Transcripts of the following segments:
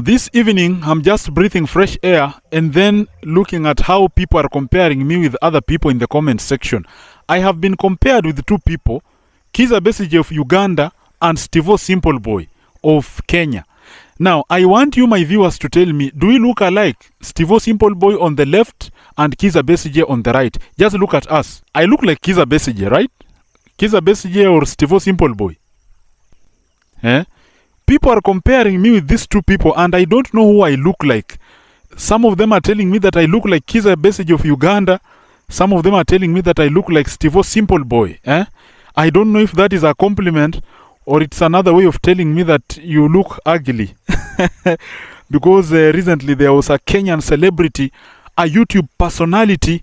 This evening, I'm just breathing fresh air and then looking at how people are comparing me with other people in the comment section. I have been compared with two people, Kizza Besigye of Uganda and Stevo Simple Boy of Kenya. Now, I want you, my viewers, to tell me, do we look alike? Stevo Simple Boy on the left and Kizza Besigye on the right. Just look at us. I look like Kizza Besigye, right? Kizza Besigye or Stevo Simple Boy? Eh? People are comparing me with these two people and I don't know who I look like. Some of them are telling me that I look like Kizza Besigye of Uganda. Some of them are telling me that I look like Stevo Simple Boy. I don't know if that is a compliment or it's another way of telling me that you look ugly. Because recently there was a Kenyan celebrity, a YouTube personality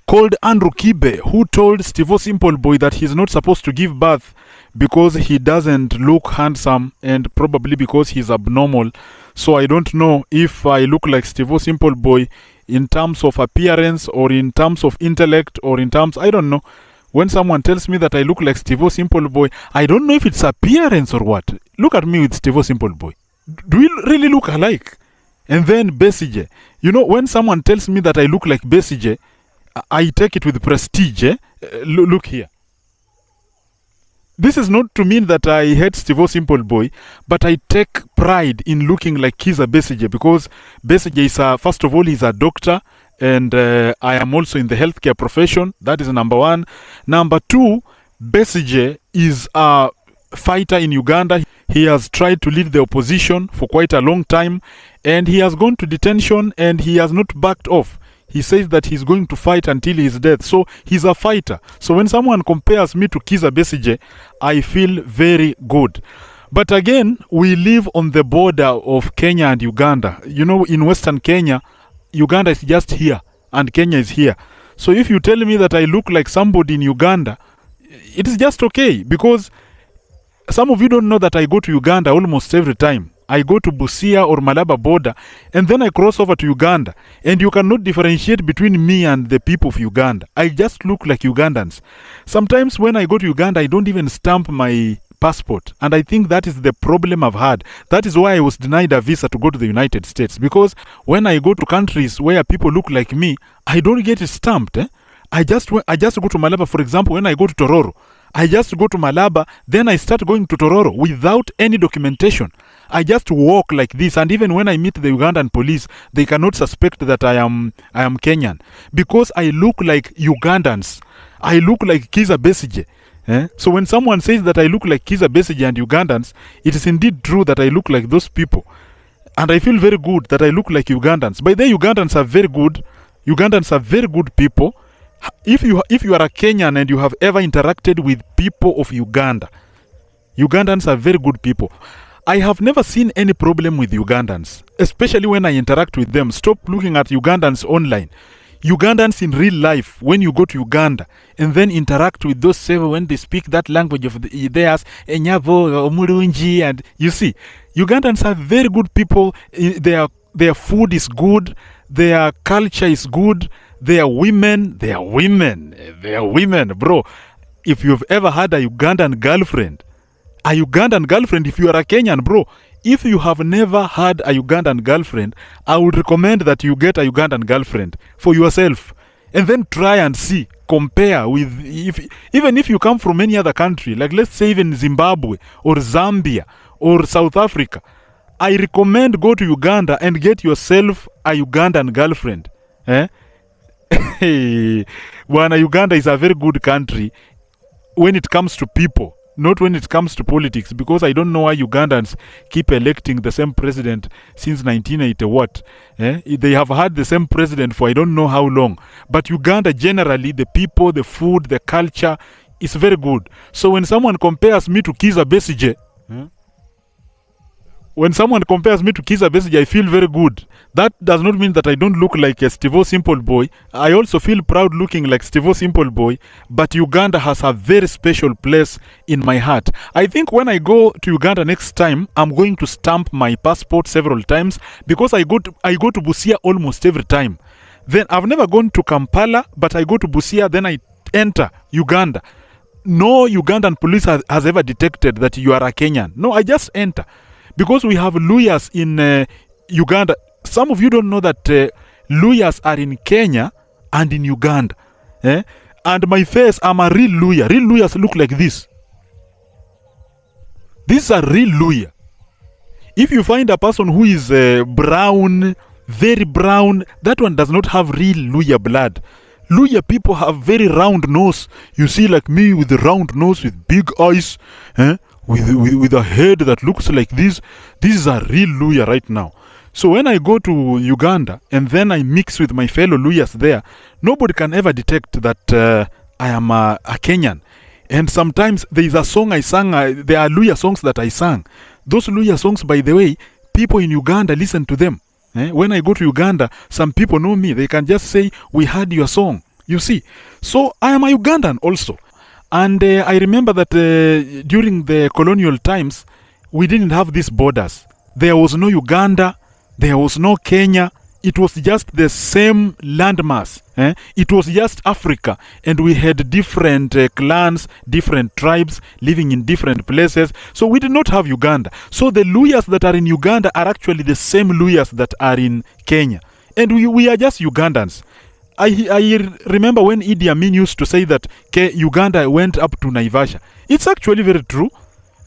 called Andrew Kibe, who told Stevo Simple Boy that he's not supposed to give birth because he doesn't look handsome and probably because he's abnormal. So I don't know if I look like Stevo Simple Boy in terms of appearance or in terms of intellect or in terms, I don't know. When someone tells me that I look like Stevo Simple Boy, I don't know if it's appearance or what. Look at me with Stevo Simple Boy. Do we really look alike? And then Besigye. You know, when someone tells me that I look like Besigye, I take it with prestige. Look here. This is not to mean that I hate Stevo Simple Boy, but I take pride in looking like Kizza Besigye because Besigye is, first of all, he's a doctor and I am also in the healthcare profession. That is number one. Number two, Besigye is a fighter in Uganda. He has tried to lead the opposition for quite a long time and he has gone to detention and he has not backed off. He says that he's going to fight until his death. So he's a fighter. So when someone compares me to Kizza Besigye, I feel very good. But again, we live on the border of Kenya and Uganda. You know, in Western Kenya, Uganda is just here and Kenya is here. So if you tell me that I look like somebody in Uganda, it is just okay. Because some of you don't know that I go to Uganda almost every time. I go to Busia or Malaba border and then I cross over to Uganda. And you cannot differentiate between me and the people of Uganda. I just look like Ugandans. Sometimes when I go to Uganda, I don't even stamp my passport. And I think that is the problem I've had. That is why I was denied a visa to go to the United States. Because when I go to countries where people look like me, I don't get it stamped. I just go to Malaba, for example, when I go to Tororo. I just go to Malaba, then I start going to Tororo without any documentation. I just walk like this, and even when I meet the Ugandan police, they cannot suspect that I am Kenyan because I look like Ugandans. I look like Kizza Besigye. So when someone says that I look like Kizza Besigye and Ugandans, it is indeed true that I look like those people, and I feel very good that I look like Ugandans. By the way, Ugandans are very good. Ugandans are very good people. If you are a Kenyan and you have ever interacted with people of Uganda, Ugandans are very good people. I have never seen any problem with Ugandans, especially when I interact with them. Stop looking at Ugandans online. Ugandans in real life, when you go to Uganda and then interact with those several when they speak that language of theirs, Enyavo, Omurunji, and you see, Ugandans are very good people. Their food is good. Their culture is good. They are women, bro. If you've ever had a Ugandan girlfriend, if you are a Kenyan, bro, if you have never had a Ugandan girlfriend, I would recommend that you get a Ugandan girlfriend for yourself. And then try and see, compare with, even if you come from any other country, like let's say even Zimbabwe or Zambia or South Africa, I recommend go to Uganda and get yourself a Ugandan girlfriend. Uganda is a very good country when it comes to people, not when it comes to politics, because I don't know why Ugandans keep electing the same president since 1980 what. They have had the same president for I don't know how long. But Uganda generally, the people, the food, the culture is very good. So when someone compares me to Kizza Besigye, I feel very good. That does not mean that I don't look like a Stevo Simple Boy. I also feel proud looking like Stevo Simple Boy, but Uganda has a very special place in my heart. I think when I go to Uganda next time, I'm going to stamp my passport several times because I go to Busia almost every time. Then I've never gone to Kampala, but I go to Busia, then I enter Uganda. No Ugandan police has ever detected that you are a Kenyan. No, I just enter. Because we have Luhyas in Uganda. Some of you don't know that Luhyas are in Kenya and in Uganda. And my face, I'm a real Luhya. Real Luhyas look like this. This is a real Luhya. If you find a person who is brown, very brown, that one does not have real Luhya blood. Luhya people have very round nose. You see, like me with the round nose, with big eyes, with a head that looks like this. This is a real Luhya right now. So when I go to Uganda and then I mix with my fellow Luhyas there, nobody can ever detect that I am a Kenyan. And sometimes there is a song I sang, there are Luhya songs that I sang. Those Luhya songs, by the way, people in Uganda listen to them. When I go to Uganda, some people know me. They can just say, we heard your song. You see. So I am a Ugandan also. And I remember that during the colonial times, we didn't have these borders. There was no Uganda. There was no Kenya. It was just the same landmass. It was just Africa. And we had different clans, different tribes living in different places. So we did not have Uganda. So the Luhyas that are in Uganda are actually the same Luhyas that are in Kenya. And we are just Ugandans. I remember when Idi Amin used to say that Uganda went up to Naivasha. It's actually very true.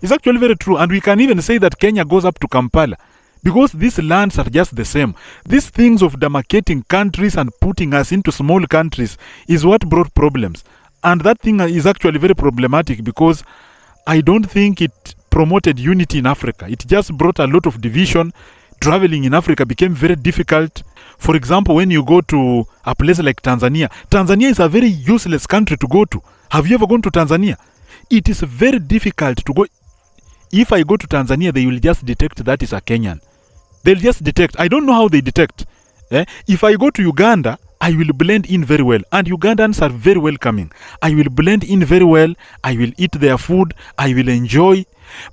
It's actually very true. And we can even say that Kenya goes up to Kampala. Because these lands are just the same. These things of demarcating countries and putting us into small countries is what brought problems. And that thing is actually very problematic because I don't think it promoted unity in Africa. It just brought a lot of division. Traveling in Africa became very difficult. For example, when you go to a place like Tanzania, Tanzania is a very useless country to go to. Have you ever gone to Tanzania? It is very difficult to go. If I go to Tanzania, they will just detect that is a Kenyan. They'll just detect. I don't know how they detect. If I go to Uganda, I will blend in very well. And Ugandans are very welcoming. I will blend in very well. I will eat their food. I will enjoy.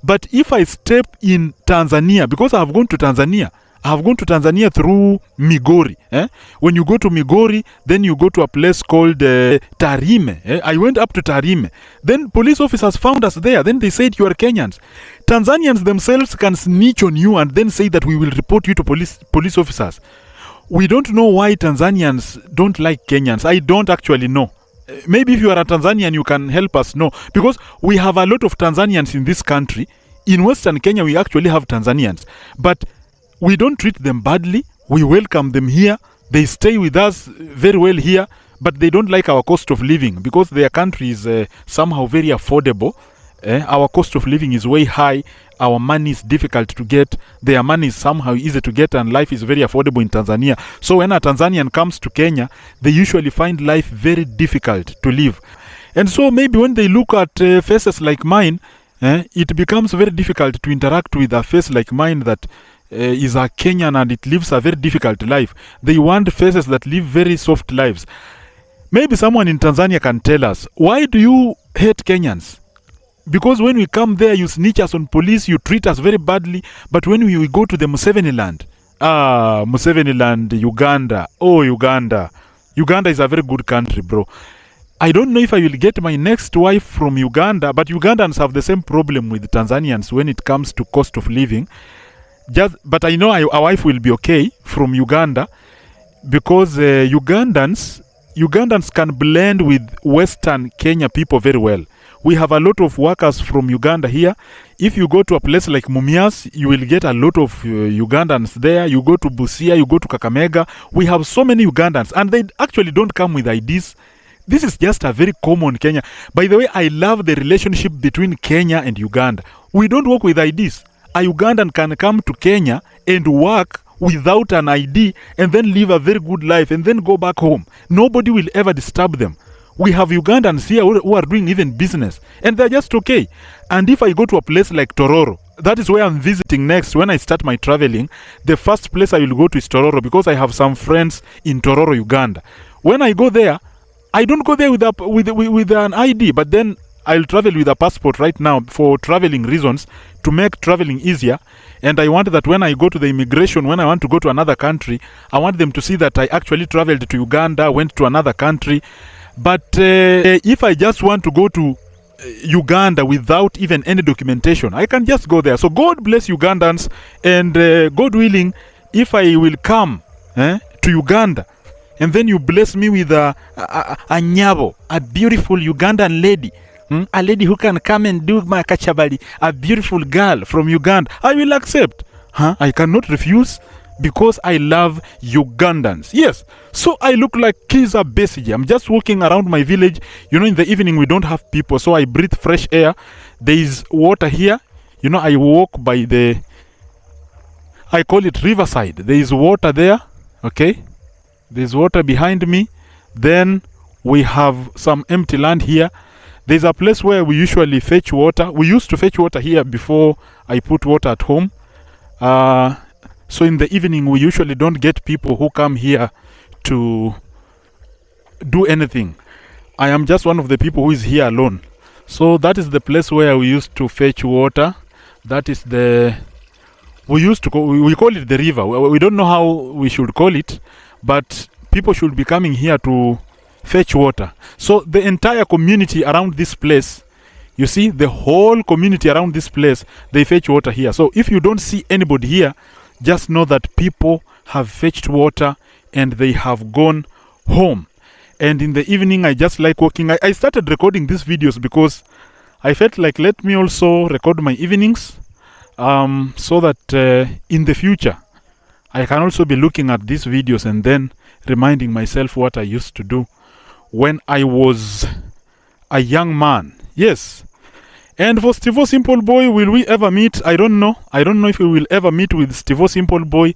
But if I step in Tanzania, because I have gone to Tanzania through Migori. When you go to Migori, then you go to a place called Tarime. I went up to Tarime. Then police officers found us there. Then they said, you are Kenyans. Tanzanians themselves can snitch on you and then say that we will report you to police officers. We don't know why Tanzanians don't like Kenyans. I don't actually know. Maybe if you are a Tanzanian, you can help us know. Because we have a lot of Tanzanians in this country. In Western Kenya, we actually have Tanzanians. But we don't treat them badly. We welcome them here. They stay with us very well here. But they don't like our cost of living because their country is somehow very affordable. Our cost of living is way high. Our money is difficult to get. Their money is somehow easy to get, and life is very affordable in Tanzania. So when a Tanzanian comes to Kenya, they usually find life very difficult to live. And so maybe when they look at faces like mine, it becomes very difficult to interact with a face like mine that is a Kenyan and it lives a very difficult life. They want faces that live very soft lives. Maybe someone in Tanzania can tell us, why do you hate Kenyans? Because when we come there, you snitch us on police, you treat us very badly. But when we go to the Museveni land, Museveni land, Uganda, Uganda. Uganda is a very good country, bro. I don't know if I will get my next wife from Uganda, but Ugandans have the same problem with Tanzanians when it comes to cost of living. But I know our wife will be okay from Uganda because Ugandans can blend with Western Kenya people very well. We have a lot of workers from Uganda here. If you go to a place like Mumias, you will get a lot of Ugandans there. You go to Busia, you go to Kakamega. We have so many Ugandans, and they actually don't come with IDs. This is just a very common Kenya. By the way, I love the relationship between Kenya and Uganda. We don't work with IDs. A Ugandan can come to Kenya and work without an ID and then live a very good life and then go back home. Nobody will ever disturb them. We have Ugandans here who are doing even business, and they're just okay. And if I go to a place like Tororo, that is where I'm visiting next when I start my traveling. The first place I will go to is Tororo because I have some friends in Tororo, Uganda. When I go there, I don't go there with an ID, but then I'll travel with a passport right now for traveling reasons to make traveling easier. And I want that when I go to the immigration, when I want to go to another country, I want them to see that I actually traveled to Uganda, went to another country. But if I just want to go to Uganda without even any documentation. I can just go there. So God bless Ugandans, and God willing, if I will come to Uganda, and then you bless me with a nyabo, a beautiful Ugandan lady, a lady who can come and do my kachabali, a beautiful girl from Uganda, I will accept. I cannot refuse, because I love Ugandans. Yes, so I look like Kizza Besigye. I'm just walking around my village. You know, in the evening we don't have people, so I breathe fresh air. There is water here. You know, I walk by the, I call it riverside. There is water there, okay? There's water behind me. Then we have some empty land here. There's a place where we usually fetch water. We used to fetch water here before I put water at home. So in the evening, we usually don't get people who come here to do anything. I am just one of the people who is here alone. So that is the place where we used to fetch water. That is the, we used to we call it the river. We don't know how we should call it, but people should be coming here to fetch water. So the entire community around this place, you see, the whole community around this place, they fetch water here. So if you don't see anybody here, just know that people have fetched water and they have gone home. And in the evening, I just like walking. I started recording these videos because I felt like, let me also record my evenings, so that in the future, I can also be looking at these videos and then reminding myself what I used to do when I was a young man. Yes. And for Stevo Simple Boy, will we ever meet? I don't know. I don't know if we will ever meet with Stevo Simple Boy.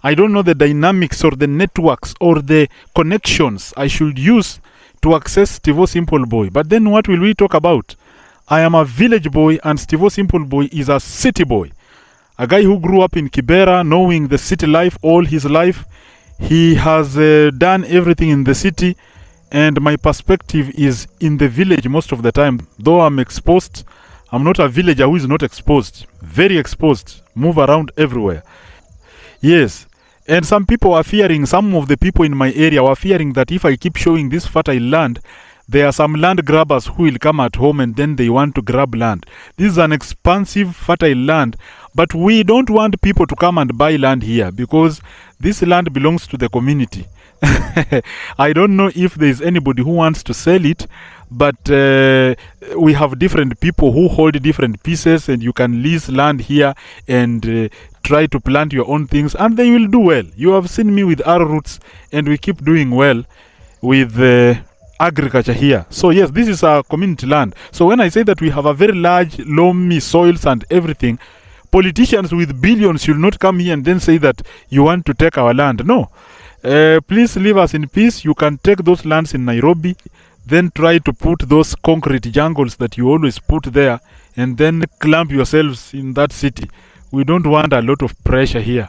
I don't know the dynamics or the networks or the connections I should use to access Stevo Simple Boy. But then what will we talk about? I am a village boy and Stevo Simple Boy is a city boy. A guy who grew up in Kibera, knowing the city life all his life. He has done everything in the city, and my perspective is in the village most of the time. Though I'm exposed, I'm not a villager who is not exposed. Very exposed. Move around everywhere. Yes. And some people are fearing, some of the people in my area are fearing that if I keep showing this fertile land, there are some land grabbers who will come at home and then they want to grab land. This is an expansive, fertile land, but we don't want people to come and buy land here because this land belongs to the community. I don't know if there is anybody who wants to sell it, but we have different people who hold different pieces, and you can lease land here and try to plant your own things, and they will do well. You have seen me with arrowroots, and we keep doing well with agriculture here. So yes, this is our community land. So when I say that we have a very large, loamy soils and everything, politicians with billions should not come here and then say that you want to take our land. No. Please leave us in peace. You can take those lands in Nairobi, then try to put those concrete jungles that you always put there, and then clamp yourselves in that city. We don't want a lot of pressure here.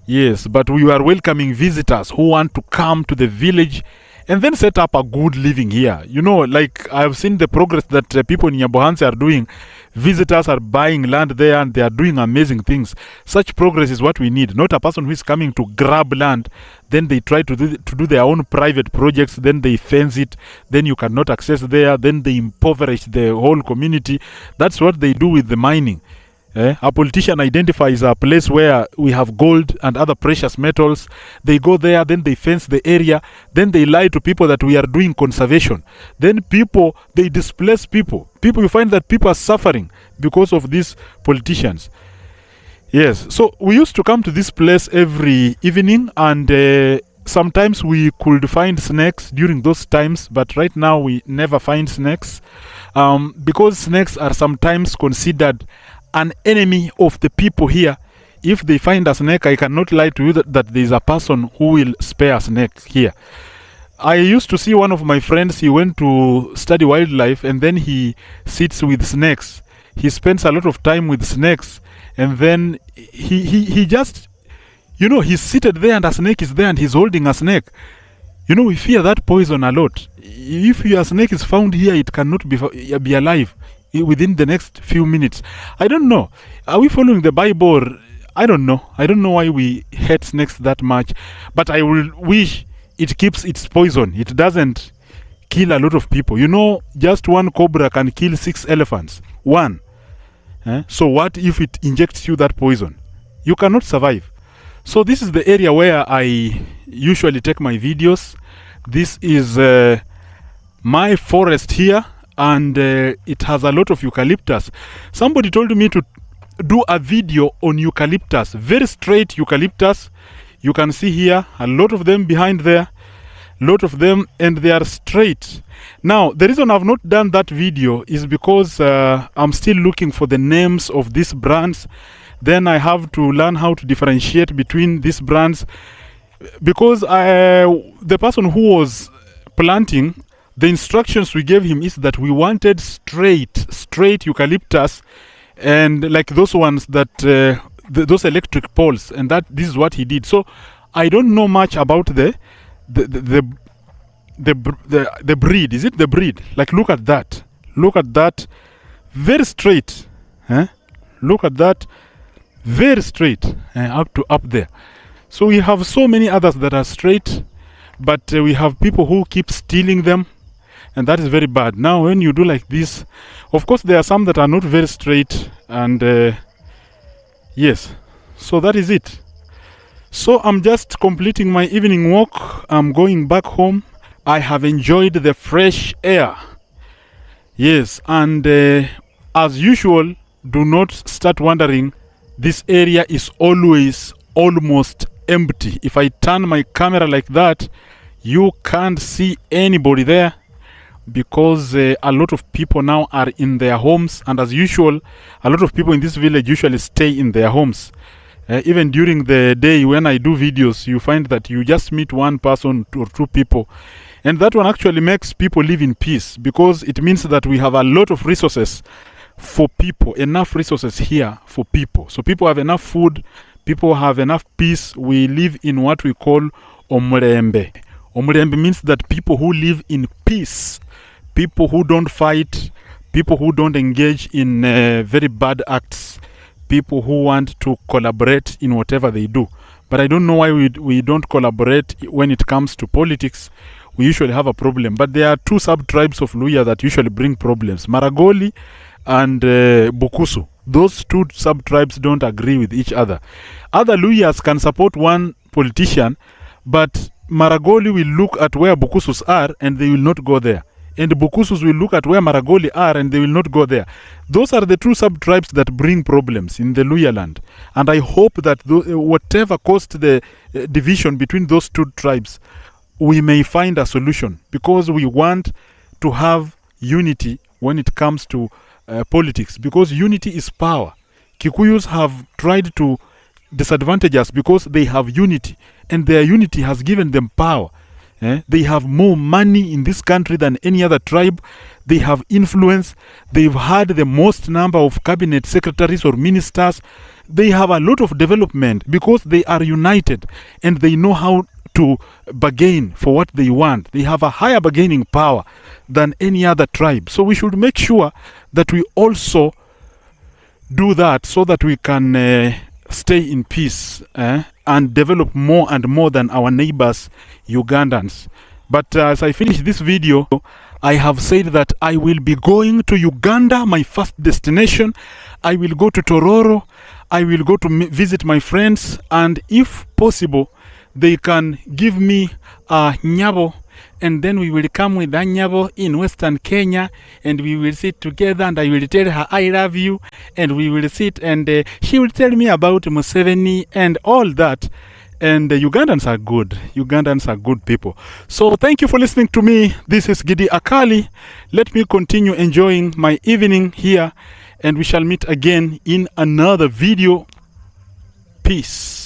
Yes, but we are welcoming visitors who want to come to the village and then set up a good living here. You know, like I've seen the progress that people in Nyabohansi are doing. Visitors are buying land there and they are doing amazing things. Such progress is what we need, not a person who is coming to grab land, then they try to do their own private projects, then they fence it, then you cannot access there, then they impoverish the whole community. That's what they do with the mining. A politician identifies a place where we have gold and other precious metals. They go there, then they fence the area, then they lie to people that we are doing conservation. Then people, they displace people. You find that people are suffering because of these politicians. Yes, so we used to come to this place every evening, and sometimes we could find snakes during those times, but right now we never find snakes because snakes are sometimes considered an enemy of the people here. If they find a snake, I cannot lie to you that there is a person who will spare a snake here. I used to see one of my friends, he went to study wildlife and then he sits with snakes. He spends a lot of time with snakes, and then he just, you know, he's seated there and a snake is there and he's holding a snake. You know, we fear that poison a lot. If your snake is found here, it cannot be alive within the next few minutes. I don't know. Are we following the Bible? I don't know. I don't know why we hate snakes that much. But I will wish it keeps its poison. It doesn't kill a lot of people. You know, just one cobra can kill 6 elephants. One. So what if it injects you that poison? You cannot survive. So this is the area where I usually take my videos. This is my forest here, and it has a lot of eucalyptus. Somebody told me to do a video on eucalyptus, very straight eucalyptus. You can see here a lot of them behind there, lot of them, and they are straight. Now the reason I've not done that video is because I'm still looking for the names of these brands. Then I have to learn how to differentiate between these brands, because the person who was planting, the instructions we gave him is that we wanted straight eucalyptus, and like those ones that those electric poles, and that this is what he did. So I don't know much about the breed. Is it the breed? Like, look at that, very straight. Look at that, very straight, up there. So we have so many others that are straight, but we have people who keep stealing them, and that is very bad. Now when you do like this, of course there are some that are not very straight, and yes, so that is it. So I'm just completing my evening walk. I'm going back home. I have enjoyed the fresh air. Yes, and as usual, do not start wondering, this area is always almost empty. If I turn my camera like that, you can't see anybody there, because a lot of people now are in their homes, and as usual, a lot of people in this village usually stay in their homes. Even during the day when I do videos, you find that you just meet one person or two people, and that one actually makes people live in peace, because it means that we have a lot of resources for people, enough resources here for people. So people have enough food, people have enough peace. We live in what we call omurembe. Omurembe means that people who live in peace, people who don't fight, people who don't engage in very bad acts, people who want to collaborate in whatever they do. But I don't know why we don't collaborate when it comes to politics. We usually have a problem. But there are two sub-tribes of Luhya that usually bring problems: Maragoli and Bukusu. Those two sub-tribes don't agree with each other. Other Luhyas can support one politician, but Maragoli will look at where Bukusus are and they will not go there. And Bukusus will look at where Maragoli are and they will not go there. Those are the two sub-tribes that bring problems in the Luhya land. And I hope that whatever caused the division between those two tribes, we may find a solution, because we want to have unity when it comes to politics, because unity is power. Kikuyus have tried to disadvantage us because they have unity, and their unity has given them power. They have more money in this country than any other tribe. They have influence. They've had the most number of cabinet secretaries or ministers. They have a lot of development because they are united and they know how to bargain for what they want. They have a higher bargaining power than any other tribe. So we should make sure that we also do that, so that we can stay in peace and develop more and more than our neighbors Ugandans. But as I finish this video, I have said that I will be going to Uganda, my first destination. I will go to Tororo. I will go to visit my friends, and if possible, they can give me a nyabo, and then we will come with a nyabo in Western Kenya, and we will sit together, and I will tell her I love you, and we will sit, and she will tell me about Museveni and all that. And Ugandans are good. Ugandans are good people. So thank you for listening to me. This is Gidi Akali. Let me continue enjoying my evening here, and we shall meet again in another video. Peace.